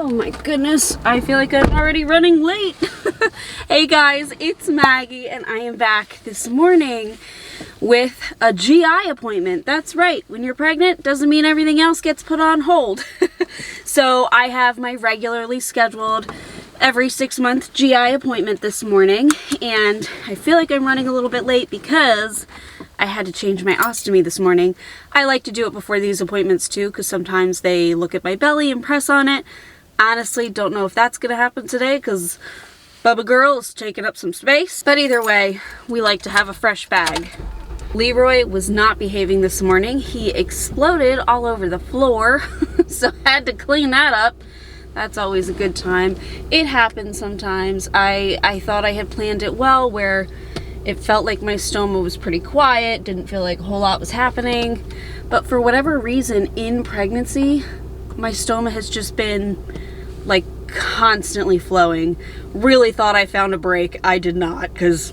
Oh my goodness, I feel like I'm already running late. Hey guys, it's Maggie and I am back this morning with a GI appointment. That's right, when you're pregnant doesn't mean everything else gets put on hold. So I have my regularly scheduled every 6-month GI appointment this morning, and I feel like I'm running a little bit late because I had to change my ostomy this morning. I like to do it before these appointments too, because sometimes they look at my belly and press on it. Honestly, don't know if that's gonna happen today because Bubba Girl is taking up some space. But either way, we like to have a fresh bag. Leroy was not behaving this morning. He exploded all over the floor, so I had to clean that up. That's always a good time. It happens sometimes. I thought I had planned it well, where it felt like my stoma was pretty quiet, didn't feel like a whole lot was happening. But for whatever reason, in pregnancy, my stoma has just been like constantly flowing. Really thought I found a break. I did not, because,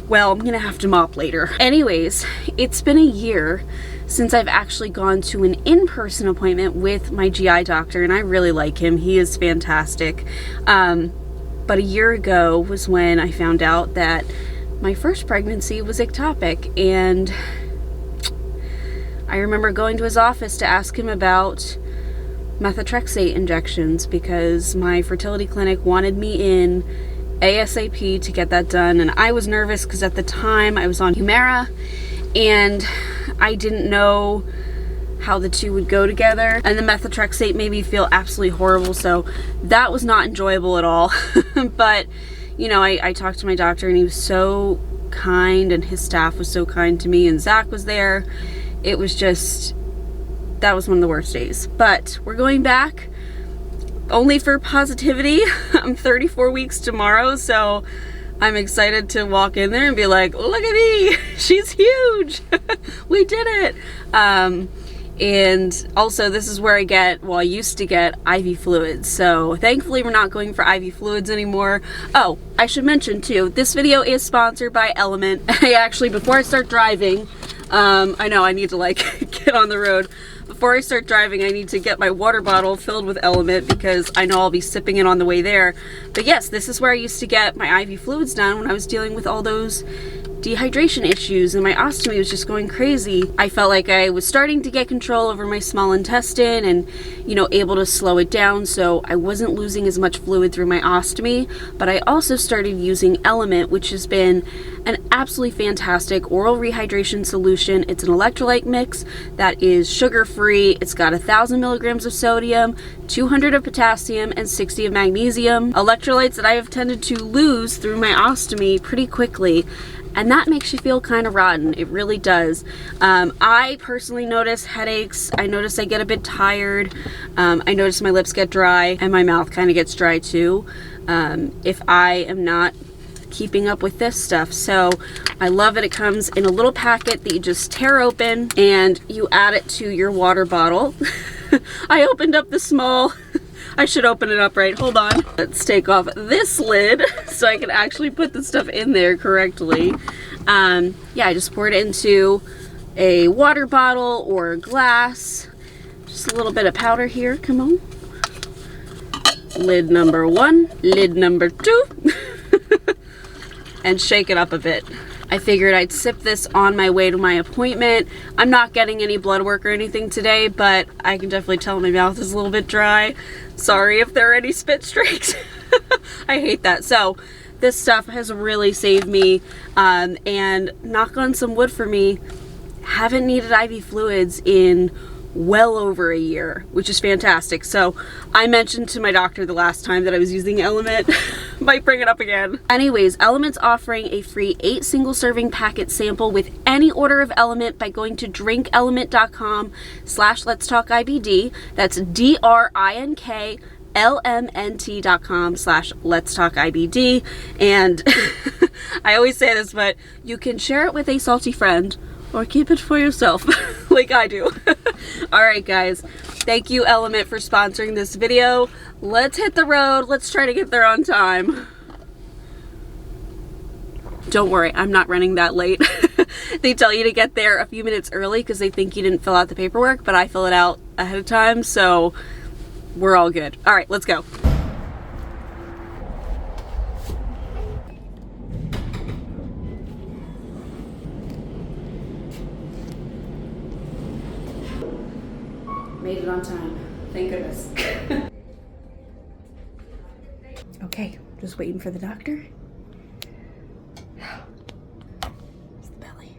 well, I'm gonna have to mop later. Anyways, it's been a year since I've actually gone to an in-person appointment with my GI doctor, and I really like him. He is fantastic. But a year ago was when I found out that my first pregnancy was ectopic, and I remember going to his office to ask him about methotrexate injections because my fertility clinic wanted me in ASAP to get that done, and I was nervous because at the time I was on Humira and I didn't know how the two would go together, and the methotrexate made me feel absolutely horrible, so that was not enjoyable at all. But you know, I talked to my doctor and he was so kind, and his staff was so kind to me, and Zach was there. It was just, that was one of the worst days. But we're going back only for positivity. I'm 34 weeks tomorrow, so I'm excited to walk in there and be like, look at me, she's huge. We did it. And also, this is where I get, well, I used to get IV fluids, so thankfully we're not going for IV fluids anymore. Oh, I should mention too, this video is sponsored by Element. I actually, before I start driving, I know I need to like get on the road. Before I start driving, I need to get my water bottle filled with Element because I know I'll be sipping it on the way there. But yes, this is where I used to get my IV fluids done when I was dealing with all those dehydration issues and my ostomy was just going crazy. I felt like I was starting to get control over my small intestine and, you know, able to slow it down, so I wasn't losing as much fluid through my ostomy. But I also started using Element, which has been an absolutely fantastic oral rehydration solution. It's an electrolyte mix that is sugar-free. It's got 1,000 milligrams of sodium, 200 of potassium, and 60 of magnesium. Electrolytes that I have tended to lose through my ostomy pretty quickly, and that makes you feel kind of rotten. It really does. I personally notice headaches. I notice I get a bit tired. I notice my lips get dry and my mouth kind of gets dry too if I am not keeping up with this stuff. So I love it. It comes in a little packet that you just tear open and you add it to your water bottle. I opened up the small, I should open it up right, hold on. Let's take off this lid so I can actually put the stuff in there correctly. Yeah, I just poured it into a water bottle or a glass. Just a little bit of powder here, come on. Lid number 1, lid number 2. And shake it up a bit. I figured I'd sip this on my way to my appointment. I'm not getting any blood work or anything today, but I can definitely tell my mouth is a little bit dry. Sorry if there are any spit streaks. I hate that. So this stuff has really saved me, and knock on some wood for me, haven't needed IV fluids in well over a year, which is fantastic. So I mentioned to my doctor the last time that I was using Element. Might bring it up again. Anyways, Element's offering a free 8 single serving packet sample with any order of Element by going to drinkelement.com/LetsTalkIBD. That's DRINKLMNT.com/LetsTalkIBD. And I always say this, but you can share it with a salty friend or keep it for yourself like I do. Alright guys, thank you Element for sponsoring this video. Let's hit the road. Let's try to get there on time. Don't worry, I'm not running that late. They tell you to get there a few minutes early because they think you didn't fill out the paperwork, but I fill it out ahead of time, so we're all good. All right, let's go. Made it on time. Thank goodness. Okay, just waiting for the doctor. It's the belly.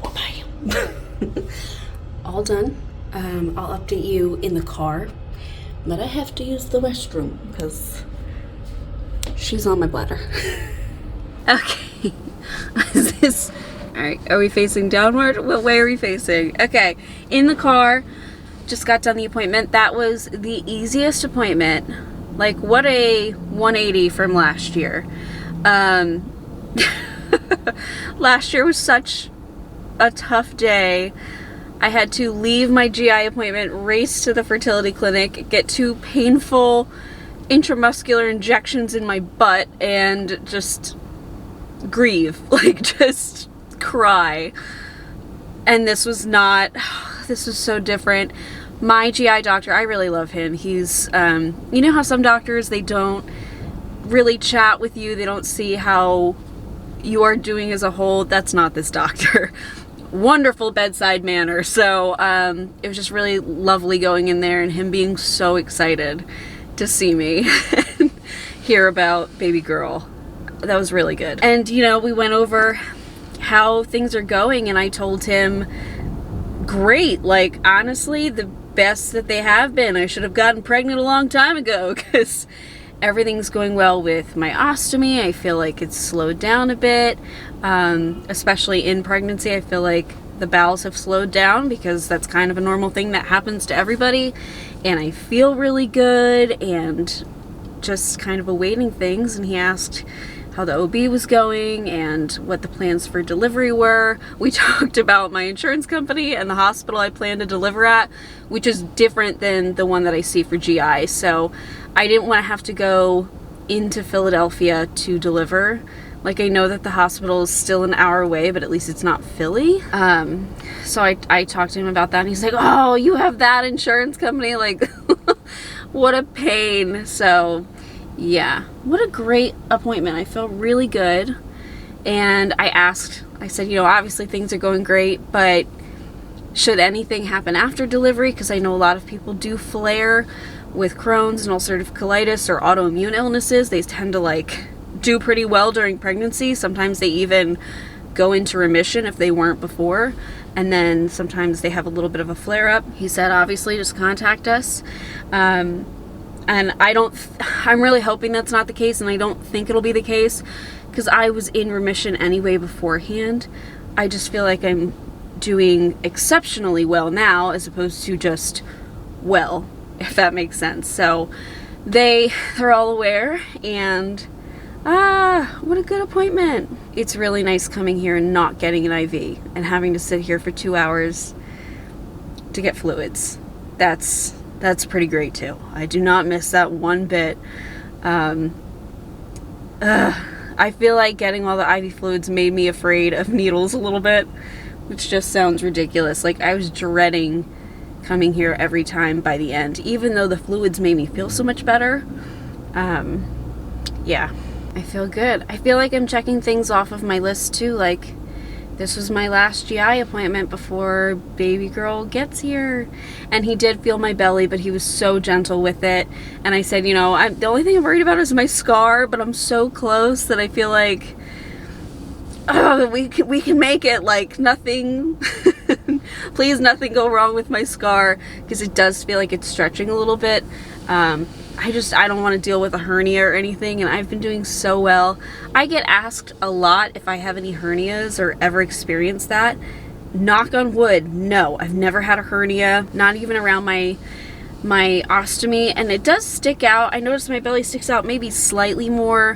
Bye. All done. I'll update you in the car, but I have to use the restroom because she's on my bladder. Okay. Is this all right? Are we facing downward? What way are we facing? Okay, in the car. Just got done the appointment. That was the easiest appointment. Like, what a 180 from last year. Last year was such a tough day. I had to leave my GI appointment, race to the fertility clinic, get 2 painful intramuscular injections in my butt, and just grieve, like just cry. And this was not, this was so different. My GI doctor, I really love him. He's, you know how some doctors, they don't really chat with you, they don't see how you are doing as a whole. That's not this doctor. Wonderful bedside manner. So it was just really lovely going in there and him being so excited to see me and hear about baby girl. That was really good. And you know, we went over how things are going and I told him, great, like honestly the best that they have been. I should have gotten pregnant a long time ago because everything's going well with my ostomy. I feel like it's slowed down a bit, especially in pregnancy. I feel like the bowels have slowed down because that's kind of a normal thing that happens to everybody. And I feel really good and just kind of awaiting things. And he asked how the OB was going and what the plans for delivery were. We talked about my insurance company and the hospital I plan to deliver at, which is different than the one that I see for GI. So I didn't want to have to go into Philadelphia to deliver. Like, I know that the hospital is still an hour away, but at least it's not Philly. So I talked to him about that and he's like, oh, you have that insurance company? Like, what a pain. So yeah, what a great appointment. I feel really good. And I said, you know, obviously things are going great, but should anything happen after delivery, because I know a lot of people do flare with Crohn's and ulcerative colitis or autoimmune illnesses. They tend to like do pretty well during pregnancy. Sometimes they even go into remission if they weren't before. And then sometimes they have a little bit of a flare up. He said, obviously just contact us. And I'm really hoping that's not the case, and I don't think it'll be the case because I was in remission anyway beforehand. I just feel like I'm doing exceptionally well now as opposed to just well, if that makes sense. So they're all aware, and what a good appointment. It's really nice coming here and not getting an IV and having to sit here for 2 hours to get fluids. That's pretty great too. I do not miss that one bit. I feel like getting all the IV fluids made me afraid of needles a little bit, which just sounds ridiculous. Like, I was dreading coming here every time by the end, even though the fluids made me feel so much better. Yeah, I feel good. I feel like I'm checking things off of my list too. Like, this was my last GI appointment before baby girl gets here. And he did feel my belly, but he was so gentle with it. And I said, you know, the only thing I'm worried about is my scar, but I'm so close that I feel like, oh, we can make it. Like, nothing, please nothing go wrong with my scar, because it does feel like it's stretching a little bit. I don't want to deal with a hernia or anything, and I've been doing so well. I get asked a lot if I have any hernias or ever experienced that. Knock on wood, no, I've never had a hernia, not even around my ostomy, and it does stick out. I notice my belly sticks out maybe slightly more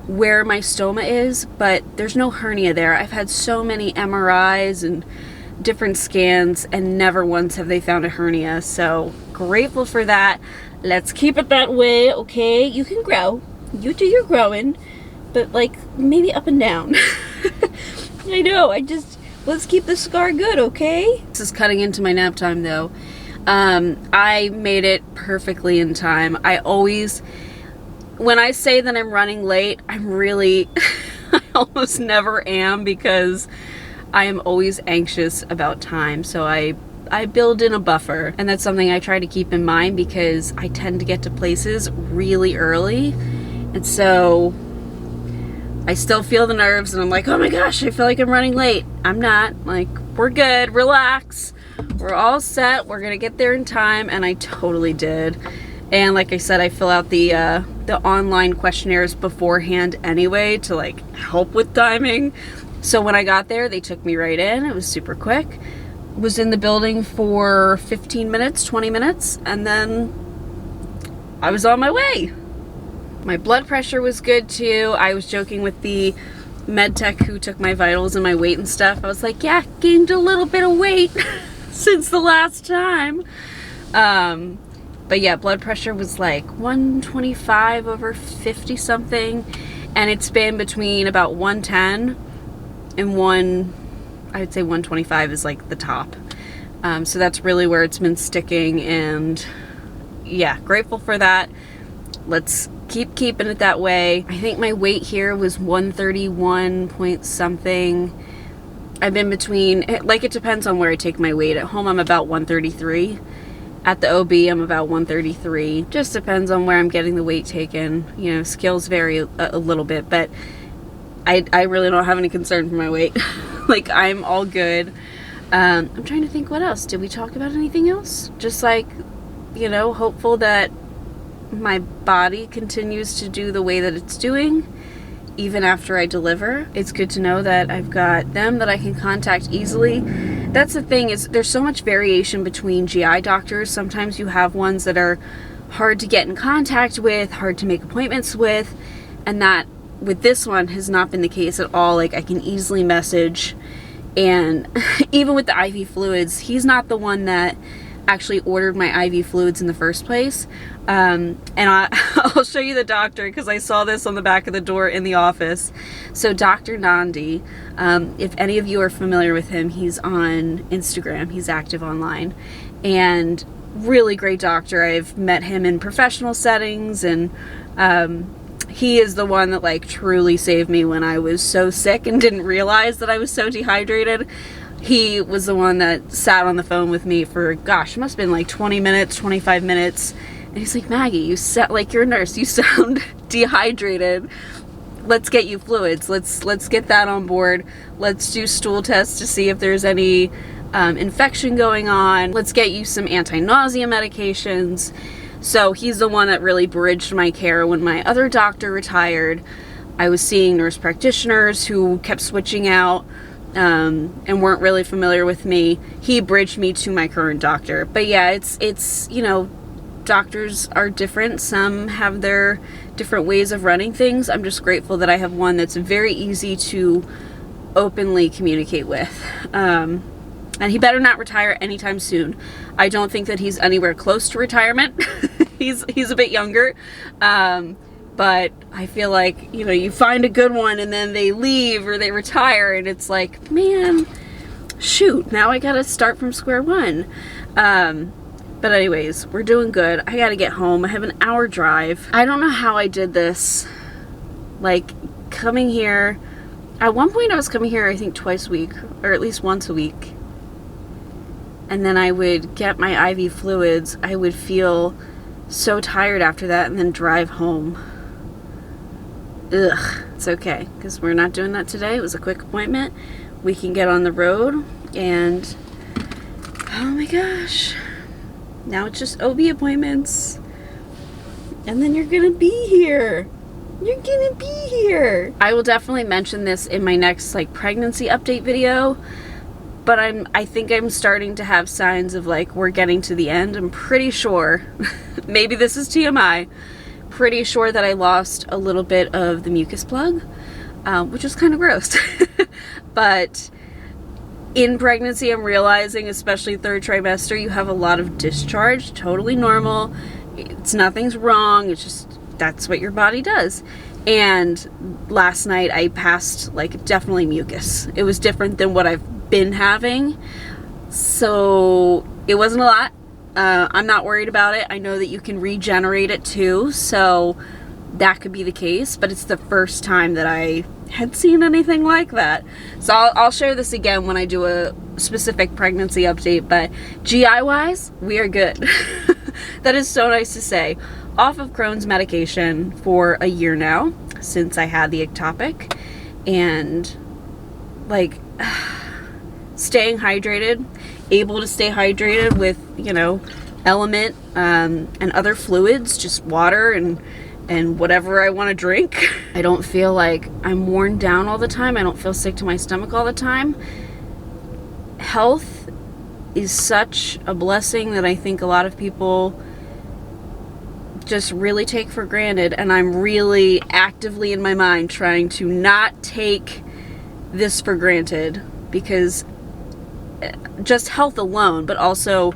where my stoma is, but there's no hernia there. I've had so many MRIs and different scans, and never once have they found a hernia, so grateful for that. Let's keep it that way, okay? You can grow. You do your growing, but like maybe up and down. I know, let's keep the scar good, okay? This is cutting into my nap time though. I made it perfectly in time. I always, when I say that I'm running late, I'm really, I almost never am, because I am always anxious about time. So I build in a buffer, and that's something I try to keep in mind, because I tend to get to places really early, and so I still feel the nerves, and I'm like, oh my gosh, I feel like I'm running late. I'm not. Like, we're good, relax, we're all set, we're gonna get there in time. And I totally did. And like I said, I fill out the online questionnaires beforehand anyway to like help with timing. So when I got there, they took me right in. It was super quick. Was in the building for 15 minutes, 20 minutes, and then I was on my way. My blood pressure was good too. I was joking with the med tech who took my vitals and my weight and stuff. I was like, yeah, gained a little bit of weight since the last time. But yeah, blood pressure was like 125 over 50 something, and it's been between about 110 and I would say 125 is like the top. So that's really where it's been sticking, and yeah, grateful for that. Let's keep keeping it that way. I think my weight here was 131 point something. I've been between, like, it depends on where I take my weight. At home I'm about 133. At the OB I'm about 133. Just depends on where I'm getting the weight taken. You know, scales vary a little bit, but I really don't have any concern for my weight. Like, I'm all good. I'm trying to think what else. Did we talk about anything else? Just like, you know, hopeful that my body continues to do the way that it's doing even after I deliver. It's good to know that I've got them that I can contact easily. That's the thing, is there's so much variation between GI doctors. Sometimes you have ones that are hard to get in contact with, hard to make appointments with, and that with this one has not been the case at all. Like, I can easily message, and even with the IV fluids, he's not the one that actually ordered my IV fluids in the first place. And I'll show you the doctor, because I saw this on the back of the door in the office. So Dr. Nandi, if any of you are familiar with him, he's on Instagram, he's active online, and really great doctor. I've met him in professional settings, and he is the one that like truly saved me when I was so sick and didn't realize that I was so dehydrated. He was the one that sat on the phone with me for, gosh, it must have been like 20 minutes, 25 minutes. And he's like, Maggie, you sound like you're a nurse. You sound dehydrated. Let's get you fluids. Let's get that on board. Let's do stool tests to see if there's any infection going on. Let's get you some anti-nausea medications. So he's the one that really bridged my care. When my other doctor retired, I was seeing nurse practitioners who kept switching out and weren't really familiar with me. He bridged me to my current doctor. But yeah, it's you know, doctors are different. Some have their different ways of running things. I'm just grateful that I have one that's very easy to openly communicate with. And he better not retire anytime soon. I don't think that he's anywhere close to retirement. He's a bit younger. But I feel like, you know, you find a good one and then they leave or they retire, and it's like, man, shoot, now I gotta start from square one. But anyways, we're doing good. I gotta get home. I have an hour drive. I don't know how I did this. Like, coming here, at one point I was coming here I think twice a week, or at least once a week. And then I would get my IV fluids. I would feel so tired after that and then drive home. Ugh, it's okay, because we're not doing that today. It was a quick appointment. We can get on the road, and oh my gosh, now it's just OB appointments, and then you're gonna be here. You're gonna be here. I will definitely mention this in my next like pregnancy update video, but I think I'm starting to have signs of like we're getting to the end. I'm pretty sure, maybe this is TMI, pretty sure that I lost a little bit of the mucus plug, which was kind of gross. But in pregnancy, I'm realizing, especially third trimester, you have a lot of discharge, totally normal. nothing's wrong. It's just, that's what your body does. And last night I passed like definitely mucus. It was different than what I've been having. So it wasn't a lot. I'm not worried about it. I know that you can regenerate it too, so that could be the case, but it's the first time that I had seen anything like that. So I'll share this again when I do a specific pregnancy update, but GI wise, we are good. That is so nice to say. Off of Crohn's medication for a year now, since I had the ectopic, and like staying hydrated, able to stay hydrated with, you know, Element and other fluids, just water and whatever I want to drink. I don't feel like I'm worn down all the time. I don't feel sick to my stomach all the time. Health is such a blessing that I think a lot of people just really take for granted, and I'm really actively in my mind trying to not take this for granted, because just health alone, but also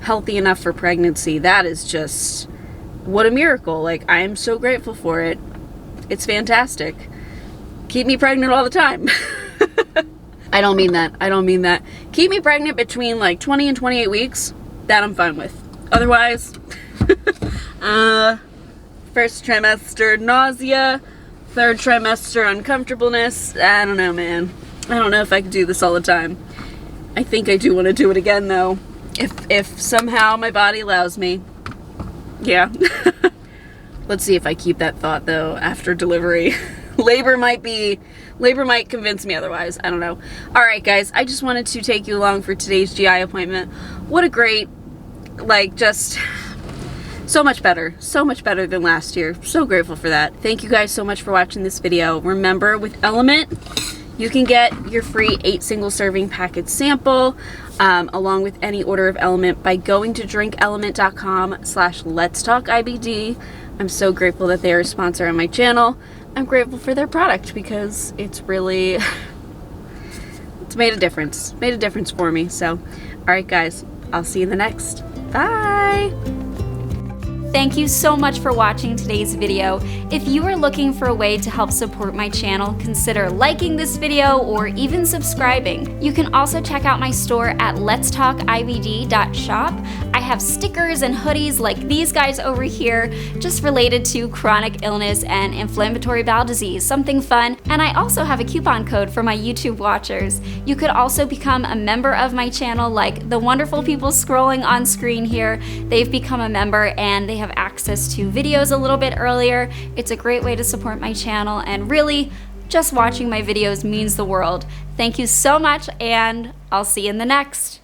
healthy enough for pregnancy, that is just, what a miracle. Like, I am so grateful for it. It's fantastic. Keep me pregnant all the time. I don't mean that. I don't mean that. Keep me pregnant between like 20 and 28 weeks. That I'm fine with. Otherwise, first trimester nausea, third trimester uncomfortableness. I don't know, man. I don't know if I could do this all the time. I think I do want to do it again, though. If somehow my body allows me. Yeah. Let's see if I keep that thought, though, after delivery. Labor might convince me otherwise. I don't know. All right, guys. I just wanted to take you along for today's GI appointment. What a great, like, just so much better than last year. So grateful for that. Thank you guys so much for watching this video. Remember, with Element, you can get your free 8 single serving package sample along with any order of Element by going to drinkelement.com/LetsTalkIBD. I'm so grateful that they are a sponsor on my channel. I'm grateful for their product because it's really, it's made a difference. Made a difference for me. So, all right, guys, I'll see you in the next. Bye. Thank you so much for watching today's video. If you are looking for a way to help support my channel, consider liking this video or even subscribing. You can also check out my store at LetsTalkIBD.shop. I have stickers and hoodies like these guys over here, just related to chronic illness and inflammatory bowel disease, something fun. And I also have a coupon code for my YouTube watchers. You could also become a member of my channel, like the wonderful people scrolling on screen here. They've become a member and they have access to videos a little bit earlier. It's a great way to support my channel, and really, just watching my videos means the world. Thank you so much, and I'll see you in the next.